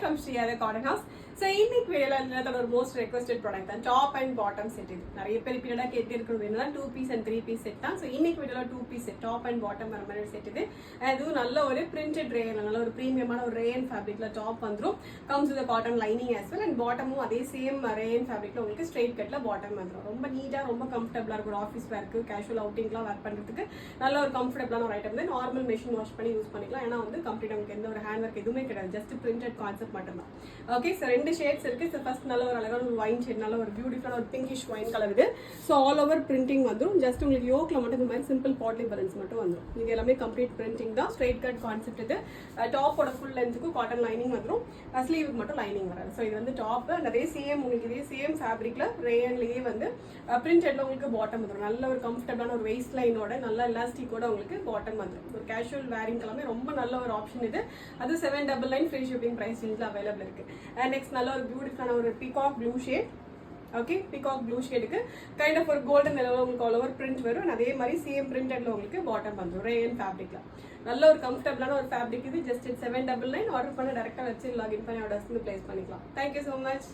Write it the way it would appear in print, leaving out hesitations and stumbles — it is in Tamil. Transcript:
from Shriyada Cotton House. So இன்னைக்கு வீடியோல என்னோட ஒரு மோஸ்ட் ரெக்வெஸ்டட் ப்ராடக்ட் தான் டாப் அண்ட் பாட்டம் செட். இது நிறைய பேர் பீரியடா கேட்டு இருக்கிறது என்னன்னா 2 பீஸ் அண்ட் 3 பீஸ் செட் தான். ஸோ இன்னைக்கு வீடியோல 2 piece set top and bottom வர மாதிரி செட். இது அதுவும் நல்ல ஒரு பிரிண்டட் ரேயன், நல்ல ஒரு ப்ரீமியமான ஒரு ரேயன் ஃபேப்ரிக்ல டாப் வந்துடும். Comes with cotton lining as well and பாட்டமும் அதே சேம் ரேயன் ஃபேப்ரிக்ல உங்களுக்கு ஸ்ட்ரெயிட் கட்ல பாட்டம் வந்துடும். ரொம்ப நீட்டா ரொம்ப கம்ஃபர்டபுளா இருக்கும். ஆஃபீஸ் வேர்க்கு கேஷுவல் அவுட்டிங்லாம் வேர் பண்றதுக்கு நல்ல ஒரு கம்ஃபர்டபுளான ஒரு ஐட்டம் தான். நார்மல் மெஷின் வாஷ் பண்ணி யூஸ் பண்ணிக்கலாம். ஏன்னா வந்து கம்ப்ளீட் உங்களுக்கு எந்த ஒரு ஹேண்ட் ஒர்க் எதுவுமே கிடையாது, ஜஸ்ட் பிரிண்டட் கான்செப்ட் மட்டும் தான். ஓகே, ஸோ 2 ஷேட்ஸ் இருக்கு. ஸோ ஃபர்ஸ்ட் நல்ல ஒரு அழகான ஒரு வைன் ஷேட், நல்ல ஒரு பியூட்டிஃபுல்லான ஒரு பிங்கிஷ் வைன் கலர் இது. ஸோ ஆல் ஓவர் பிரிண்டிங் வந்துடும். ஜஸ்ட் உங்களுக்கு யோக்ல மட்டும் இந்த மாதிரி சிம்பிள் பாட்லி பலன்ஸ் மட்டும் வந்துடும். இது எல்லாமே கம்ப்ளீட் பிரிண்டிங் தான். ஸ்ட்ரெயிட் கட் கான்செப்ட் இது. டாப்போட ஃபுல் லென்த்துக்கும் காட்டன் லைனிங் வந்துடும். ஸ்லீவுக்கு மட்டும் லைனிங் வராது. ஸோ இது வந்து டாப். அதே சேம் உங்களுக்கு இதே சேம் ஃபேப்ரிக்ல ரேயன்லேயே வந்து பிரிண்டட்ல உங்களுக்கு பாட்டம் வந்துடும். நல்ல ஒரு கம்ஃபர்டபுளான ஒரு வெயிஸ்ட் லைனோட நல்ல எலாஸ்டிக்கோட உங்களுக்கு பாட்டம் வந்துடும். ஒரு கேஷுவல் வேரிங் எல்லாமே ரொம்ப நல்ல ஒரு ஆப்ஷன் இது. அது 799 ஃப்ரீ ஷிப்பிங் பிரைஸ் ரேஞ்சில் அவைலபிள் இருக்கு. நெக்ஸ்ட் நல்ல ஒரு பியூட்டிஃபுல்லான ஒரு peacock blue shade. Okay, peacock blue ஷேடுக்கு கைண்ட் ஆஃப் ஒரு கோல்டன் எல்லோ உங்களுக்கு ஆல் ஓவர் பிரிண்ட் வரும். அதே மாதிரி சேம் பிரிண்டட்ல உங்களுக்கு பாட்டம் வந்துடும் ரேயன் ஃபேப்ரிக்ல. நல்ல ஒரு கம்ஃபர்டபுளான ஒரு ஃபேப்ரிக் இது. ஜஸ்ட் 799 ஆர்டர் பண்ண டேரக்டா வச்சு லாகின் பண்ணி ஆர்டர்ஸ் பிளேஸ் பண்ணிக்கலாம். Thank you so much.